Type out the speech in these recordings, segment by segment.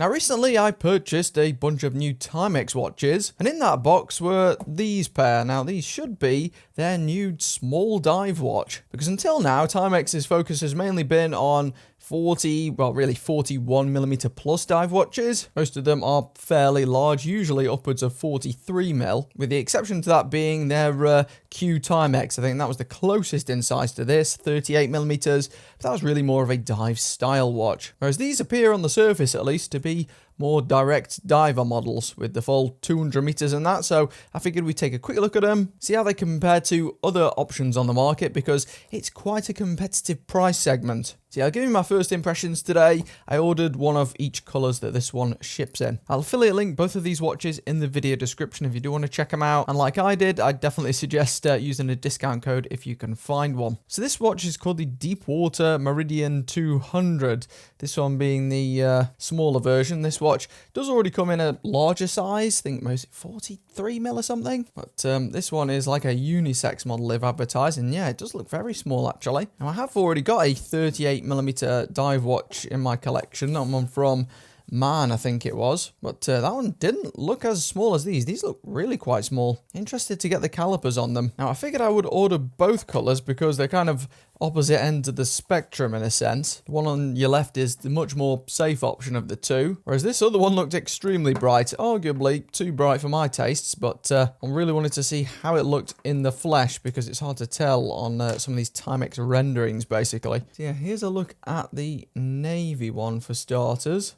Now recently I purchased a bunch of new Timex watches, and in that box were these pair. Now these should be their new small dive watch, because until now Timex's focus has mainly been on 41mm plus dive watches. Most of them are fairly large, usually upwards of 43mm, with the exception to that being their Q Timex. I think that was the closest in size to this, 38mm, but that was really more of a dive style watch. Whereas these appear on the surface, at least, to be more direct diver models with the full 200 meters and that, so I figured we'd take a quick look at them, see how they compare to other options on the market, because it's quite a competitive price segment. So yeah, I'll give you my first impressions today. I ordered one of each colours that this one ships in. I'll affiliate link both of these watches in the video description if you do want to check them out, and like I did, I'd definitely suggest using a discount code if you can find one. So this watch is called the Deepwater Meridian 200, this one being the smaller version. This watch does already come in a larger size, I think most 43mm or something, but this one is like a unisex model they've advertised, and yeah, it does look very small actually. Now I have already got a 38mm dive watch in my collection, that one from Man, I think it was, but that one didn't look as small as these. These look really quite small. Interested to get the calipers on them. Now I figured I would order both colours because they're kind of opposite ends of the spectrum in a sense. The one on your left is the much more safe option of the two, whereas this other one looked extremely bright, arguably too bright for my tastes, but I really wanted to see how it looked in the flesh because it's hard to tell on some of these Timex renderings basically. So yeah, here's a look at the navy one for starters.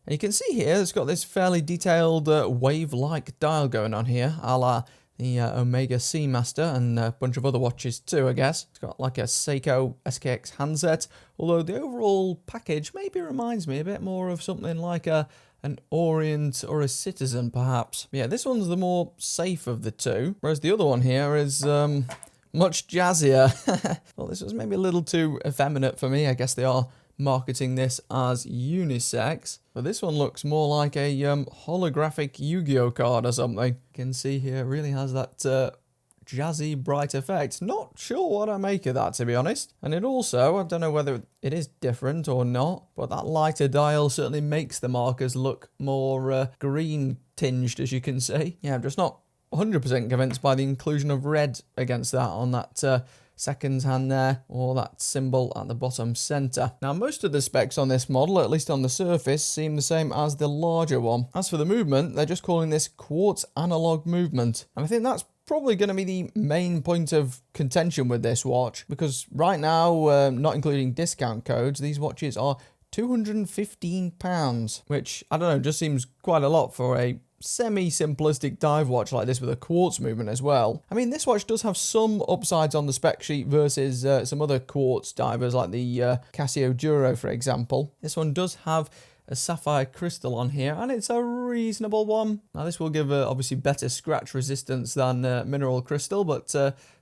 And you can see here it's got this fairly detailed wave-like dial going on here, a la the Omega Seamaster and a bunch of other watches too, I guess. It's got like a Seiko SKX handset, although the overall package maybe reminds me a bit more of something like an Orient or a Citizen perhaps. But yeah, this one's the more safe of the two, whereas the other one here is much jazzier. Well, this was maybe a little too effeminate for me. I guess they are marketing this as unisex, but this one looks more like a holographic Yu-Gi-Oh card or something. You can see here it really has that jazzy bright effect. Not sure what I make of that, to be honest. And it also, I don't know whether it is different or not, but that lighter dial certainly makes the markers look more green tinged, as you can see. Yeah, I'm just not 100% convinced by the inclusion of red against that on that seconds hand there, or that symbol at the bottom center. Now most of the specs on this model, at least on the surface, seem the same as the larger one. As for the movement, they're just calling this quartz analog movement, and I think that's probably going to be the main point of contention with this watch, because right now, not including discount codes, these watches are £215, which I don't know, just seems quite a lot for a semi-simplistic dive watch like this with a quartz movement as well. I mean, this watch does have some upsides on the spec sheet versus some other quartz divers like the Casio Duro, for example. This one does have a sapphire crystal on here, and it's a reasonable one. Now this will give obviously better scratch resistance than mineral crystal, but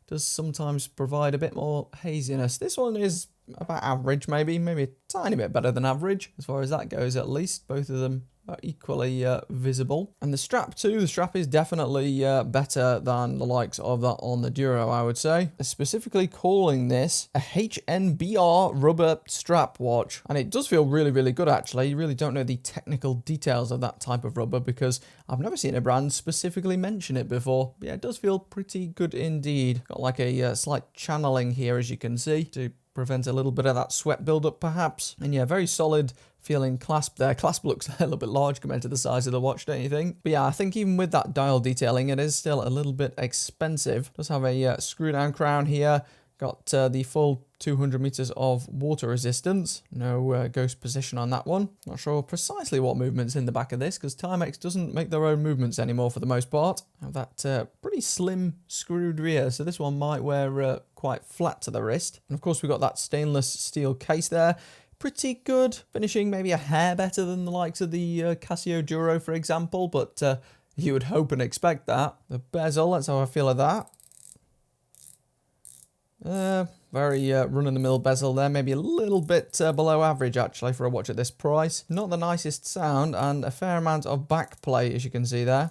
does sometimes provide a bit more haziness. This one is about average, maybe a tiny bit better than average as far as that goes, at least. Both of them are equally visible. And the strap too, the strap is definitely better than the likes of that on the Duro, I would say. They're specifically calling this a HNBR rubber strap watch, and it does feel really, really good actually. You really don't know the technical details of that type of rubber because I've never seen a brand specifically mention it before. But yeah, it does feel pretty good indeed. Got like a slight channeling here, as you can see, to prevent a little bit of that sweat buildup perhaps. And yeah, very solid feeling clasp there. Clasp looks a little bit large compared to the size of the watch, don't you think? But yeah, I think even with that dial detailing, it is still a little bit expensive. Does have a screw down crown here. Got the full 200 meters of water resistance. No ghost position on that one. Not sure precisely what movement's in the back of this because Timex doesn't make their own movements anymore for the most part. Have that pretty slim screwed rear, so this one might wear quite flat to the wrist. And of course we've got that stainless steel case there. Pretty good, finishing maybe a hair better than the likes of the Casio Duro, for example, but you would hope and expect that. The bezel, that's how I feel of that. Very run-of-the-mill bezel there, maybe a little bit below average actually for a watch at this price. Not the nicest sound, and a fair amount of back play, as you can see there.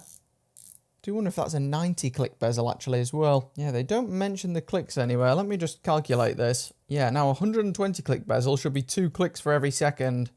Do wonder if that's a 90 click bezel actually as well. Yeah, they don't mention the clicks anywhere. Let me just calculate this. Yeah, now 120 click bezel should be 2 clicks for every second.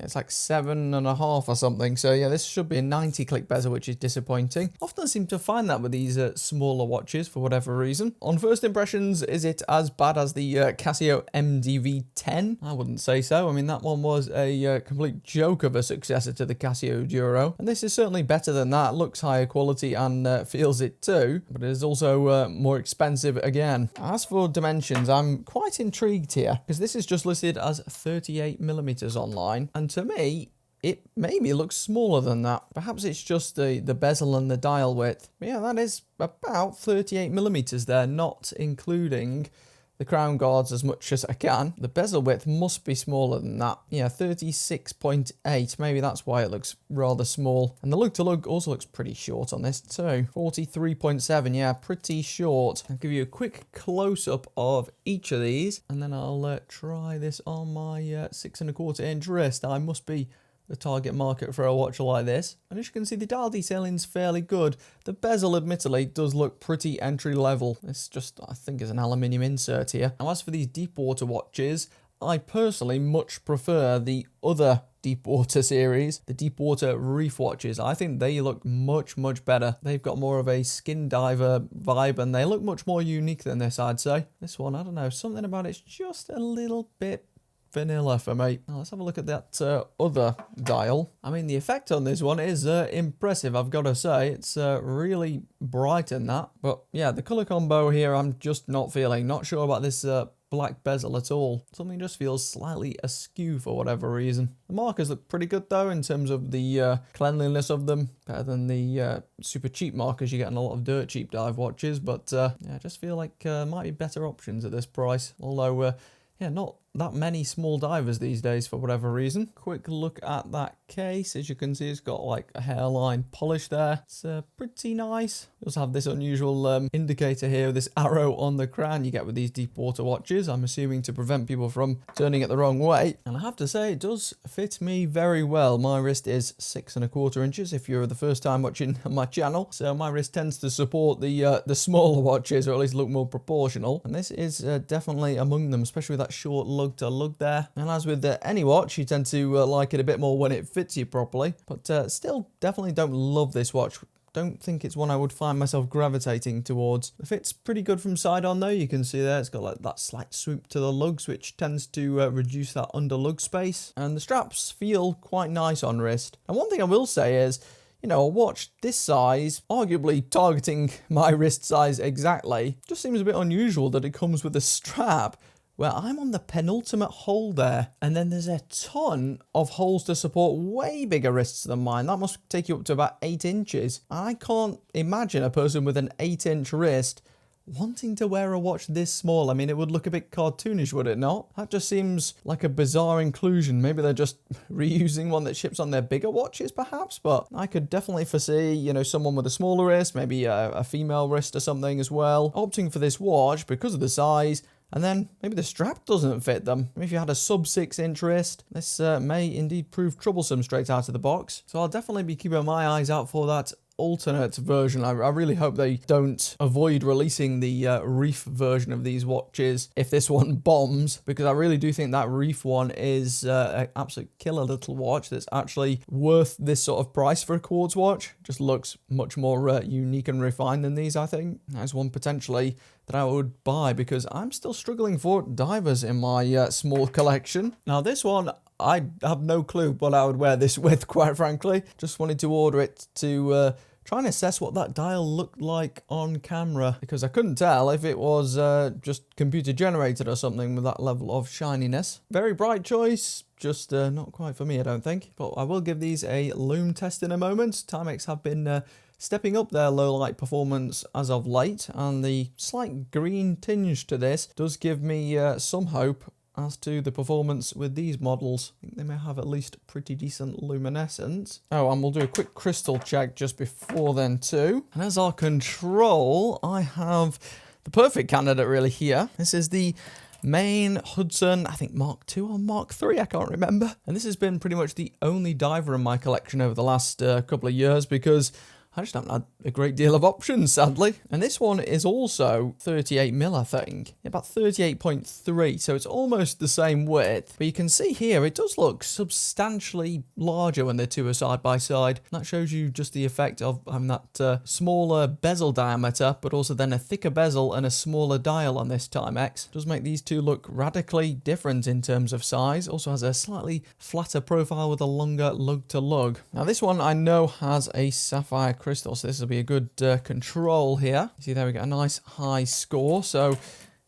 It's like 7.5 or something. So yeah, this should be a 90 click bezel, which is disappointing. Often seem to find that with these smaller watches for whatever reason. On first impressions, is it as bad as the Casio MDV10? I wouldn't say so. I mean, that one was a complete joke of a successor to the Casio Duro. And this is certainly better than that. Looks higher quality and feels it too. But it is also more expensive again. As for dimensions, I'm quite intrigued here because this is just listed as 38mm online. And to me, it maybe looks smaller than that. Perhaps it's just the bezel and the dial width. But yeah, that is about 38mm there, not including the crown guards as much as I can. The bezel width must be smaller than that. Yeah, 36.8. Maybe that's why it looks rather small. And the lug-to-lug also looks pretty short on this too. 43.7, yeah, pretty short. I'll give you a quick close-up of each of these, and then I'll try this on my 6.25-inch wrist. I must be the target market for a watch like this. And as you can see, the dial detailing's fairly good. The bezel, admittedly, does look pretty entry level. It's just, I think, is an aluminium insert here. Now, as for these deep water watches, I personally much prefer the other deep water series, the deep water reef watches. I think they look much, much better. They've got more of a skin diver vibe, and they look much more unique than this, I'd say. This one, I don't know, something about it's just a little bit vanilla for me. Now let's have a look at that other dial. I mean, the effect on this one is impressive, I've got to say. It's really bright in that. But yeah, the color combo here, I'm just not feeling. Not sure about this black bezel at all. Something just feels slightly askew for whatever reason. The markers look pretty good though in terms of the cleanliness of them. Better than the super cheap markers you get in a lot of dirt cheap dive watches. But yeah, I just feel like might be better options at this price. Although, yeah, not that many small divers these days for whatever reason. Quick look at that case. As you can see, it's got like a hairline polish there. It's pretty nice. We also have this unusual indicator here, this arrow on the crown you get with these deep water watches. I'm assuming to prevent people from turning it the wrong way. And I have to say, it does fit me very well. My wrist is 6.25 inches if you're the first time watching my channel. So my wrist tends to support the smaller watches, or at least look more proportional. And this is definitely among them, especially with that short lug to lug there. And as with any watch, you tend to like it a bit more when it fits you properly. But still, definitely don't love this watch. Don't think it's one I would find myself gravitating towards. The fit's pretty good from side on though. You can see there it's got like that slight swoop to the lugs, which tends to reduce that under lug space. And the straps feel quite nice on wrist. And one thing I will say is, you know, a watch this size, arguably targeting my wrist size exactly, just seems a bit unusual that it comes with a strap where I'm on the penultimate hole there, and then there's a ton of holes to support way bigger wrists than mine. That must take you up to about 8 inches. I can't imagine a person with an 8-inch wrist wanting to wear a watch this small. I mean, it would look a bit cartoonish, would it not? That just seems like a bizarre inclusion. Maybe they're just reusing one that ships on their bigger watches, perhaps, but I could definitely foresee, you know, someone with a smaller wrist, maybe a female wrist or something as well, opting for this watch because of the size. And then maybe the strap doesn't fit them. If you had a sub 6-inch wrist, this may indeed prove troublesome straight out of the box. So I'll definitely be keeping my eyes out for that alternate version. I really hope they don't avoid releasing the reef version of these watches if this one bombs, because I really do think that reef one is an absolute killer little watch that's actually worth this sort of price for a quartz watch. Just looks much more unique and refined than these, I think. That's one potentially that I would buy, because I'm still struggling for divers in my small collection. Now this one, I have no clue what I would wear this with, quite frankly. Just wanted to order it to try and assess what that dial looked like on camera, because I couldn't tell if it was just computer generated or something with that level of shininess. Very bright choice, just not quite for me, I don't think. But I will give these a lume test in a moment. Timex have been stepping up their low light performance as of late, and the slight green tinge to this does give me some hope as to the performance with these models. I think they may have at least pretty decent luminescence. Oh, and we'll do a quick crystal check just before then too. And as our control, I have the perfect candidate really here. This is the main Hudson, I think Mark II or Mark III, I can't remember. And this has been pretty much the only diver in my collection over the last couple of years, because I just haven't had a great deal of options, sadly. And this one is also 38mm, I think. About 38.3, so it's almost the same width. But you can see here, it does look substantially larger when the two are side by side. That shows you just the effect of having that smaller bezel diameter, but also then a thicker bezel and a smaller dial on this Timex. Does make these two look radically different in terms of size. Also has a slightly flatter profile with a longer lug to lug. Now this one I know has a sapphire crystal, so this will be a good control here. You see there we get a nice high score, so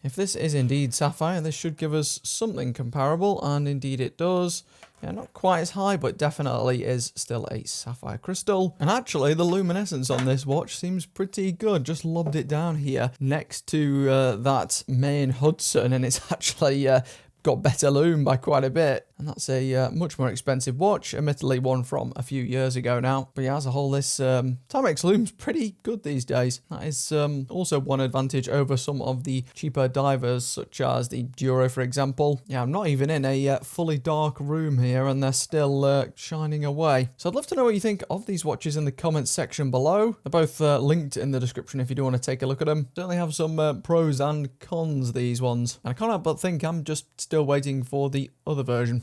if this is indeed sapphire, this should give us something comparable, and indeed it does. Yeah, not quite as high, but definitely is still a sapphire crystal. And actually, the luminescence on this watch seems pretty good. Just lobbed it down here next to that main Hudson, and it's actually got better lume by quite a bit. And that's a much more expensive watch, admittedly one from a few years ago now. But yeah, as a whole, this Timex lume's pretty good these days. That is also one advantage over some of the cheaper divers, such as the Duro, for example. Yeah, I'm not even in a fully dark room here, and they're still shining away. So I'd love to know what you think of these watches in the comments section below. They're both linked in the description if you do want to take a look at them. Certainly have some pros and cons, these ones. And I can't help but think I'm just still waiting for the other version.